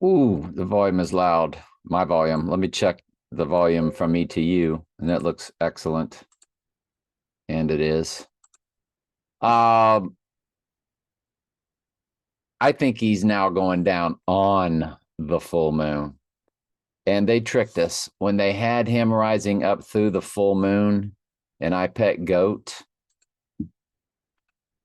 Ooh, the volume is loud. My volume. Let me check the volume from me to you, and that looks excellent. And it is. Um, I think he's now going down on the full moon. And they tricked us when they had him rising up through the full moon in I Pet Goat.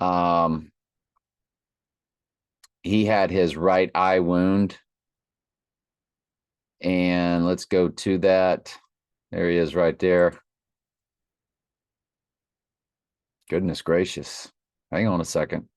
Um, he had his right eye wound. And let's go to that. There he is right there. Goodness gracious. Hang on a second.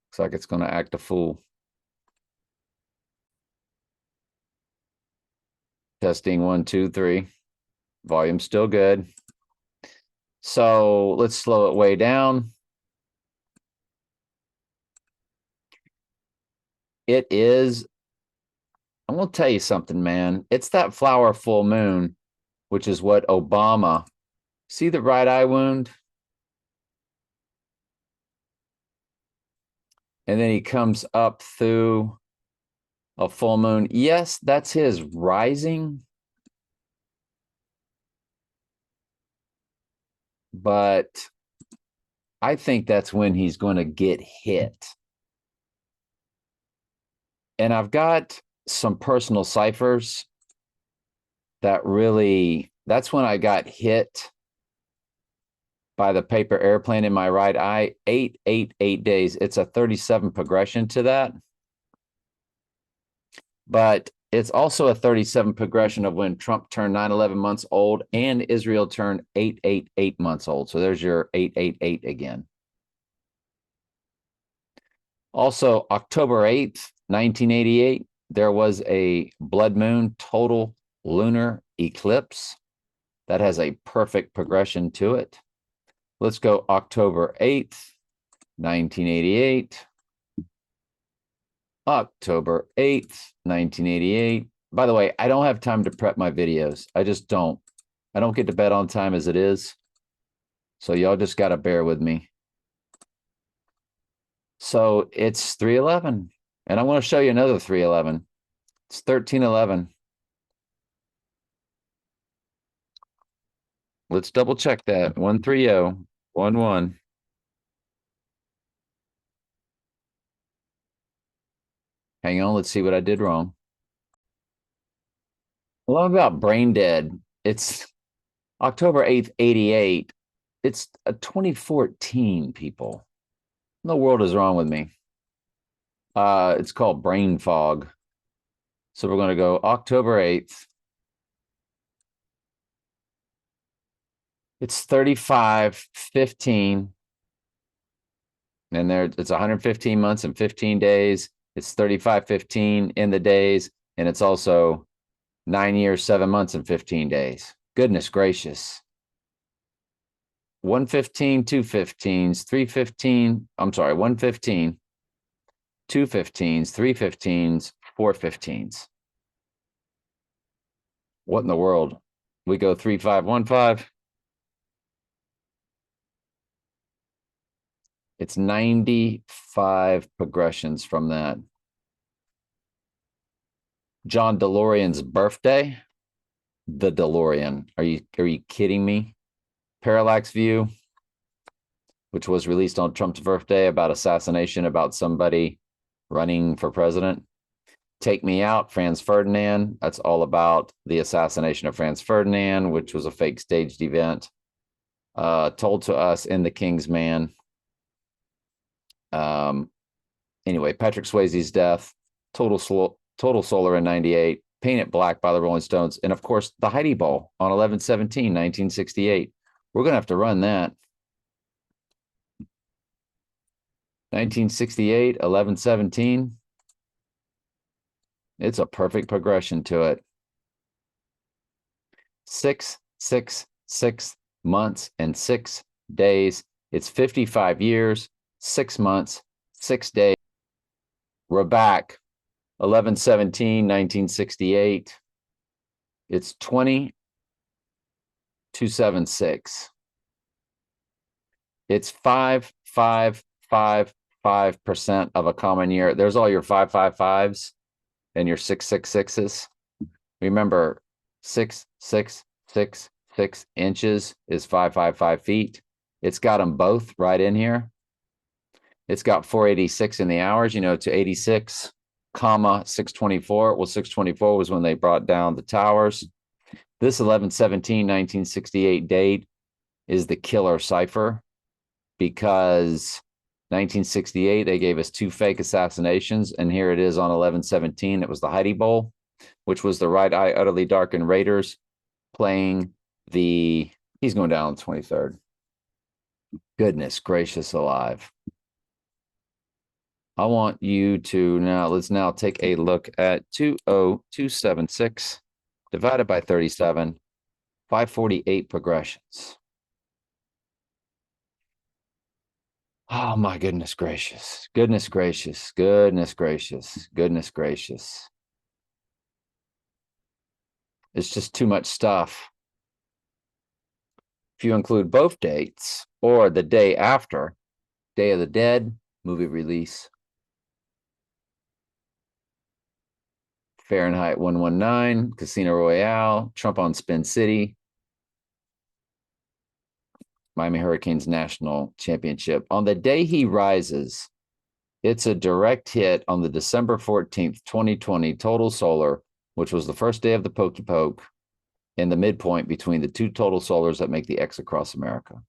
Looks like it's going to act a fool. Testing 1, 2, 3. Volume's still good. So let's slow it way down. It is, I'm going to tell you something, man. It's that flower full moon, which is what Obama, see the right eye wound? And then he comes up through a full moon. Yes, that's his rising. But I think that's when he's going to get hit. And I've got some personal ciphers that really, that's when I got hit by the paper airplane in my right eye. 8 days. It's a 37 progression to that. But it's also a 37 progression of when Trump turned 9/11 months old and Israel turned 8/8 months old. So there's your 8/8 again. Also, October 8th, 1988, there was a blood moon total lunar eclipse that has a perfect progression to it. Let's go October 8th, 1988. October 8th, 1988. By the way, I don't have time to prep my videos. I just don't. I don't get to bed on time as it is. So y'all just got to bear with me. So it's 311. And I want to show you another 311. It's 1311. Let's double check that. 13011. Hang on, let's see what I did wrong. Well, I'm about brain dead. It's October 8th, 88. It's a 2014, people. What in the world is wrong with me? It's called brain fog. So we're going to go October 8th. It's 35:15. And there it's 115 months and 15 days. It's 35:15 in the days. And it's also 9 years, 7 months, and 15 days. Goodness gracious. 115, 215s, 315. I'm sorry, 115, 215s, 315s, 415s. What in the world? We go 3515. It's 95 progressions from that. John DeLorean's birthday. The DeLorean. Are you kidding me? Parallax View, which was released on Trump's birthday about assassination, about somebody running for president. Take Me Out, Franz Ferdinand. That's all about the assassination of Franz Ferdinand, which was a fake staged event told to us in The King's Man. Anyway, Patrick Swayze's death, Total Solar in 98, Paint It Black by the Rolling Stones, and of course, the Heidi Bowl on 11/17/1968. We're going to have to run that. 1968, 11/17. It's a perfect progression to it. 6, 6, 6 months and 6 days. It's 55 years, 6 months, 6 days. We're back. 11/17/1968. It's 20,276. It's 5,555% of a common year. There's all your 555s. and your 666s. Remember, 6 inches is 555 feet. It's got them both right in here. It's got 486 in the hours, to 86, comma 624. Well, 624 was when they brought down the towers. This 11/17/1968 date is the killer cipher because 1968 they gave us 2 fake assassinations, and here it is on 11/17. It was the Heidi Bowl, which was the right eye utterly darkened Raiders playing he's going down on the 23rd. Goodness gracious alive. I want you to let's take a look at 20276 divided by 37, 548 progressions. Oh my goodness gracious. Goodness gracious. Goodness gracious. Goodness gracious. It's just too much stuff. If you include both dates or the day after, Day of the Dead, movie release. Fahrenheit 119, Casino Royale, Trump on Spin City, Miami Hurricanes National Championship. On the day he rises, it's a direct hit on the December 14th, 2020 total solar, which was the first day of the Pokey Poke, in the midpoint between the 2 total solars that make the X across America.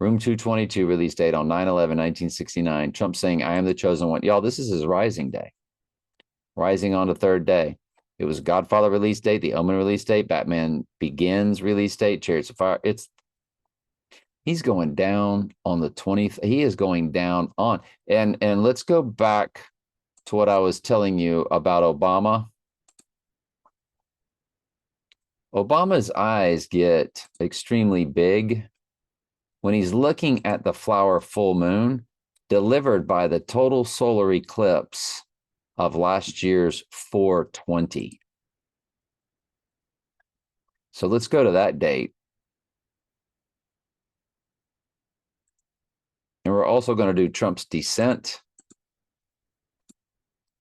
Room 222 release date on 9/11/1969. Trump saying, "I am the chosen one." Y'all, this is his rising day. Rising on the 3rd day. It was Godfather release date, The Omen release date, Batman Begins release date, Chariots of Fire. He's going down on the 20th. He is going down on. And let's go back to what I was telling you about Obama. Obama's eyes get extremely big when he's looking at the flower full moon delivered by the total solar eclipse of last year's 4/20. So let's go to that date. And we're also going to do Trump's descent.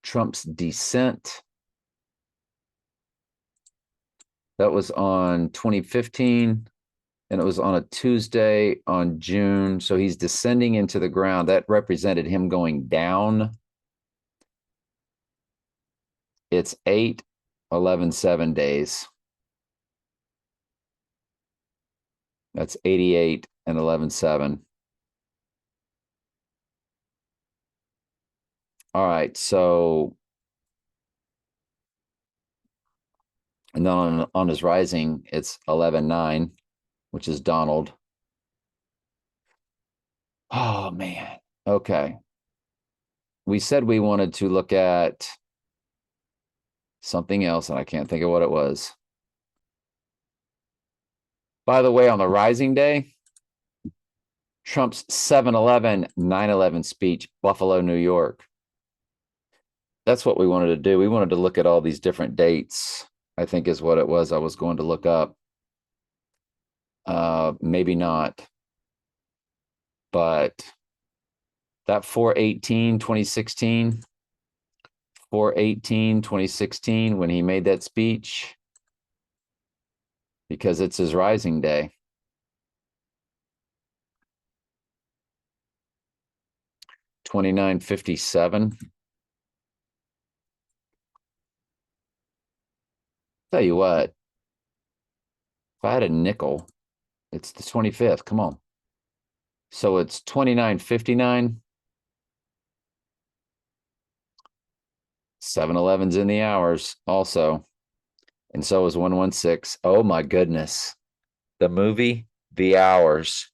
Trump's descent. That was on 2015, and it was on a Tuesday on June. So he's descending into the ground. That represented him going down. It's 8/11/7 days. That's 88 and 11/7. All right, so and then on his rising, it's 11/9, which is Donald. Oh man. Okay. We said we wanted to look at something else, and I can't think of what it was. By the way, on the rising day, Trump's 7/11/9/11 speech, Buffalo, New York. That's what we wanted to do. We wanted to look at all these different dates, I think is what it was I was going to look up. Maybe not. But that 4/18/2016, 4/18/2016, when he made that speech, because it's his rising day. 29/57. Tell you what, if I had a nickel, it's the 25th. Come on. So it's 29/59. 7/11's in the hours also. And so is 116. Oh my goodness. The movie, The Hours.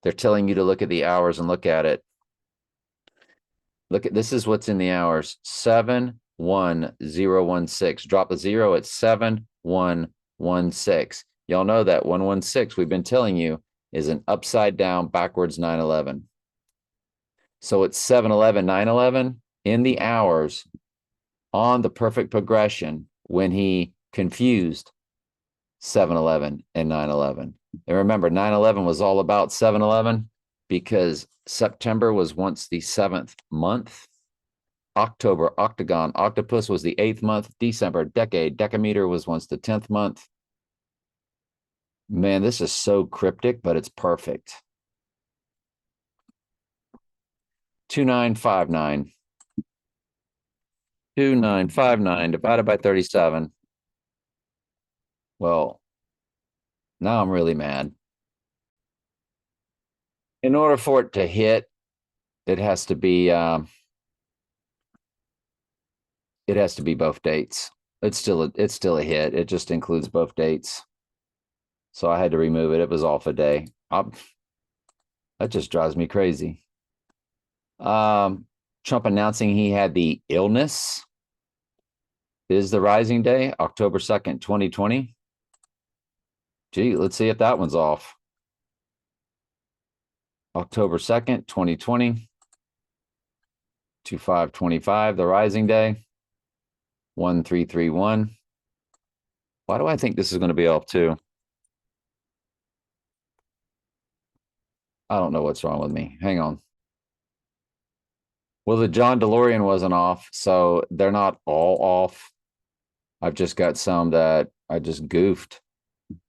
They're telling you to look at the hours and look at it. Look at this is what's in the hours. 7/1/016. Drop the 0 at 7/1/16. Y'all know that 116 we've been telling you is an upside down backwards 9/11. So it's 7/11/9/11 in the hours on the perfect progression when he confused 7/11 and 9/11. And remember, 9/11 was all about 7/11 because September was once the 7th month. October, octagon, octopus was the 8th month, December, decade, decameter was once the 10th month. Man, this is so cryptic, but it's perfect. 2959. 2959 divided by 37. Well, now I'm really mad. In order for it to hit, it has to be both dates. It's still a hit. It just includes both dates. So I had to remove it. It was off a day. That just drives me crazy. Trump announcing he had the illness is the rising day, October 2nd, 2020. Gee, let's see if that one's off. October 2nd, 2020. 2525, the rising day. 1331. Why do I think this is going to be off too? I don't know what's wrong with me. Hang on. Well, the John DeLorean wasn't off, so they're not all off. I've just got some that I just goofed.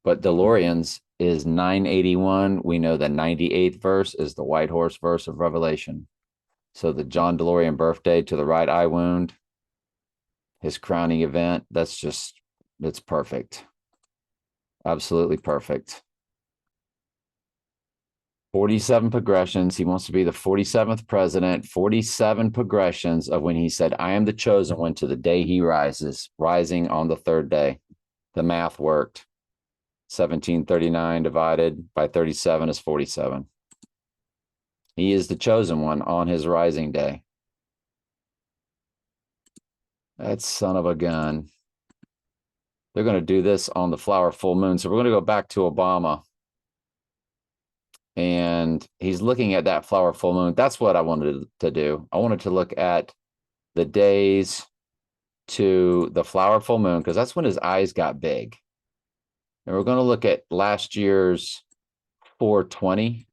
But DeLorean's is 981. We know the 98th verse is the white horse verse of Revelation. So the John DeLorean birthday to the right eye wound, his crowning event, it's perfect. Absolutely perfect. 47 progressions. He wants to be the 47th president. 47 progressions of when he said, I am the chosen one to the day he rises, rising on the third day. The math worked. 1739 divided by 37 is 47. He is the chosen one on his rising day. That son of a gun. They're going to do this on the flower full moon. So we're going to go back to Obama. And he's looking at that flower full moon. That's what I wanted to do. I wanted to look at the days to the flower full moon because that's when his eyes got big. And we're going to look at last year's 420.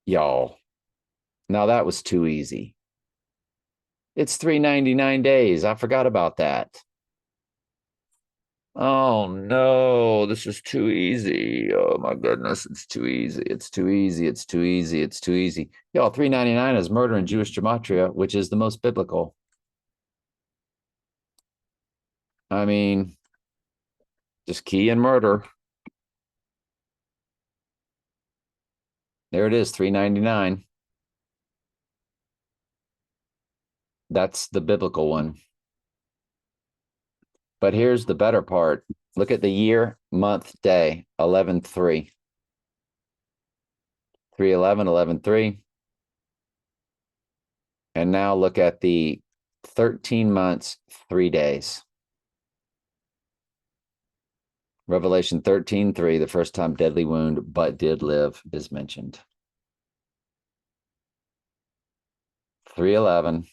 Y'all, now that was too easy. It's 399 days. I forgot about that. Oh no, this is too easy. Oh my goodness, it's too easy. It's too easy. It's too easy. It's too easy. Y'all, 399 is murder in Jewish gematria, which is the most biblical. I mean, just key and murder. There it is, 399. That's the biblical one. But here's the better part. Look at the year, month, day, 11/3. 3/11, 11/3. And now look at the 13 months, 3 days. Revelation 13:3, the first time deadly wound, but did live, is mentioned. 3/11.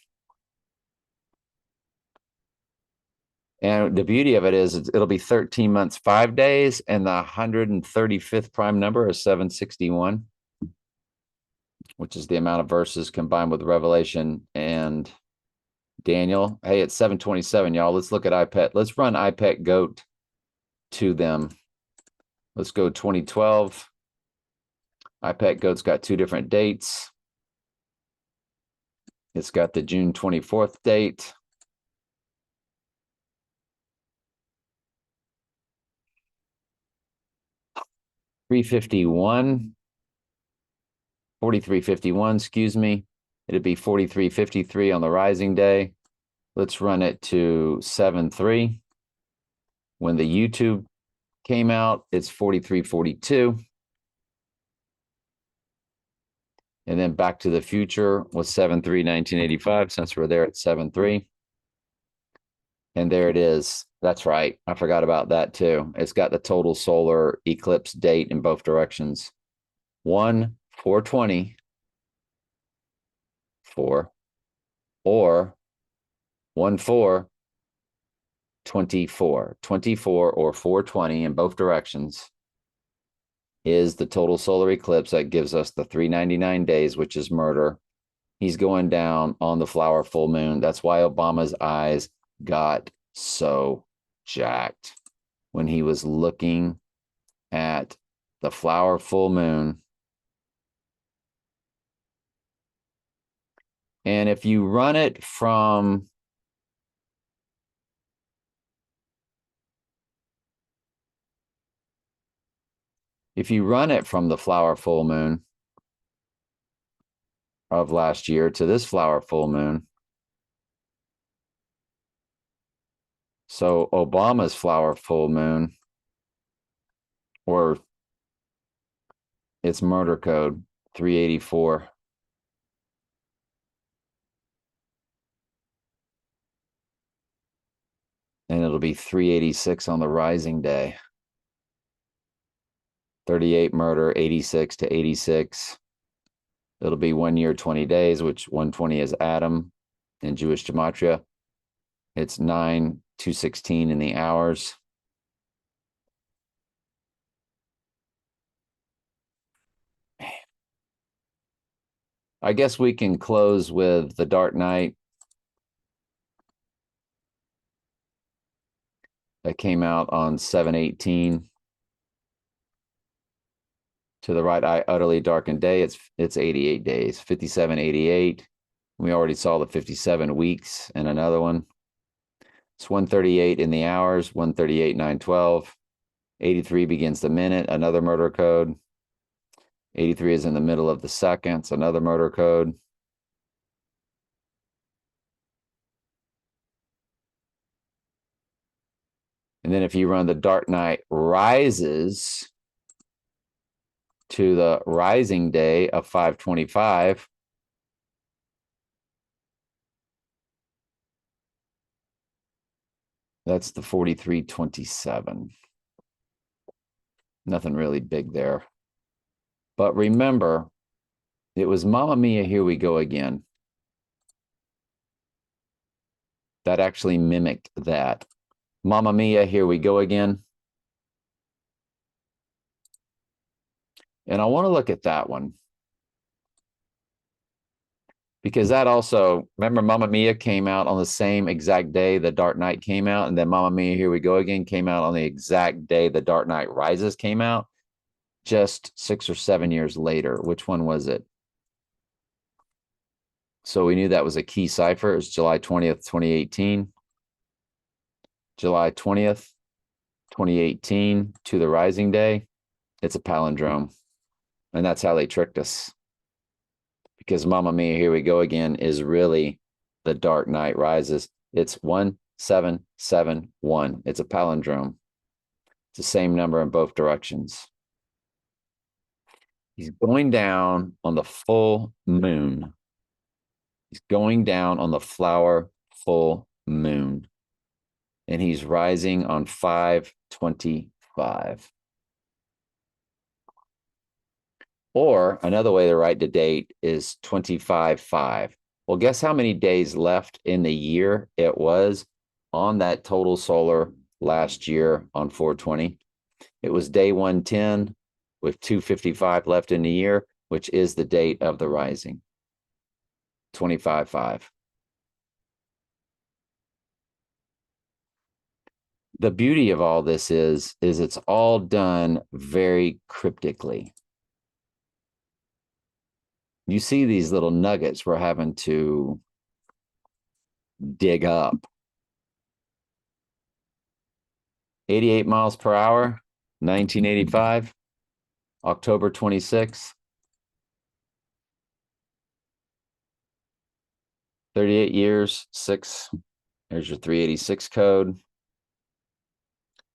And the beauty of it is it'll be 13 months, 5 days, and the 135th prime number is 761, which is the amount of verses combined with Revelation and Daniel. Hey, it's 727, y'all. Let's look at IPET. Let's run IPET GOAT to them. Let's go 2012. IPET GOAT's got 2 different dates. It's got the June 24th date. $351, 4351, excuse me. It'd be 4353 on the rising day. Let's run it to 7/3. When the YouTube came out, it's 4342. And then Back to the Future was 7/3, 1985, since we're there at 7/3. And there it is. That's right. I forgot about that too. It's got the total solar eclipse date in both directions. 1/4/20 4 or 1/4/24. 24 or 4/20 in both directions is the total solar eclipse that gives us the 399 days, which is murder. He's going down on the flower full moon. That's why Obama's eyes got so jacked when he was looking at the flower full moon. And if you run it from the flower full moon of last year to this flower full moon, so Obama's flower full moon, or its murder code, 384. And it'll be 386 on the rising day. 38 murder, 86 to 86. It'll be 1 year, 20 days, which 120 is Adam in Jewish gematria. It's 9/216 in the hours. I guess we can close with the Dark Knight that came out on 7/18. To the right eye, utterly darkened day. It's 88 days, 57/88. We already saw the 57 weeks and another one. It's 138 in the hours, 138, 9/12. 83 begins the minute, another murder code. 83 is in the middle of the seconds, another murder code. And then if you run the Dark Knight Rises to the rising day of 5/25, that's the 43/27. Nothing really big there. But remember, it was Mamma Mia, Here We Go Again that actually mimicked that. Mamma Mia, Here We Go Again. And I want to look at that one, because that also, remember, Mamma Mia came out on the same exact day the Dark Knight came out, and then Mamma Mia, Here We Go Again came out on the exact day the Dark Knight Rises came out, just 6 or 7 years later. Which one was it? So we knew that was a key cipher. It was July 20th, 2018. July 20th, 2018 to the rising day. It's a palindrome. And that's how they tricked us. Because Mamma Mia, Here We Go Again is really the Dark Knight Rises. It's 1771. It's a palindrome. It's the same number in both directions. He's going down on the full moon. He's going down on the flower full moon. And he's rising on 5/25. Or another way to write the date is 25/5. Well, guess how many days left in the year it was on that total solar last year on 4/20? It was day 110 with 255 left in the year, which is the date of the rising. 25/5. The beauty of all this is it's all done very cryptically. You see these little nuggets we're having to dig up. 88 miles per hour, 1985, October 26th. 38 years, 6. There's your 386 code.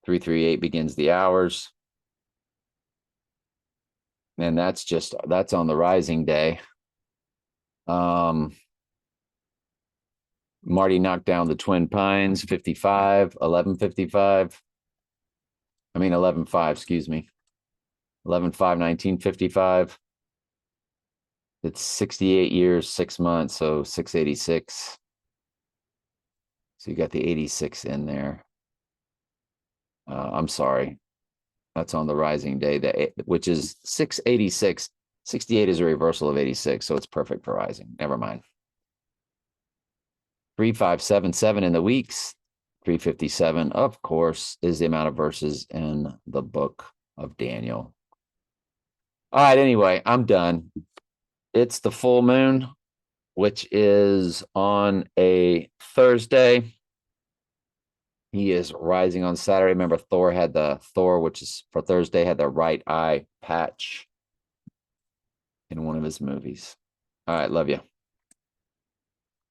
338 begins the hours. And that's on the rising day. Marty knocked down the Twin Pines, 55, 11:55. I mean, 11:5, excuse me. 11/5, 1955. It's 68 years, 6 months, so 686. So you got the 86 in there. I'm sorry. That's on the rising day, which is 686. 68 is a reversal of 86, so it's perfect for rising. Never mind. 3577 in the weeks. 357, of course, is the amount of verses in the book of Daniel. All right, anyway, I'm done. It's the full moon, which is on a Thursday. He is rising on Saturday. Remember, Thor, which is for Thursday, had the right eye patch in one of his movies. All right, love you.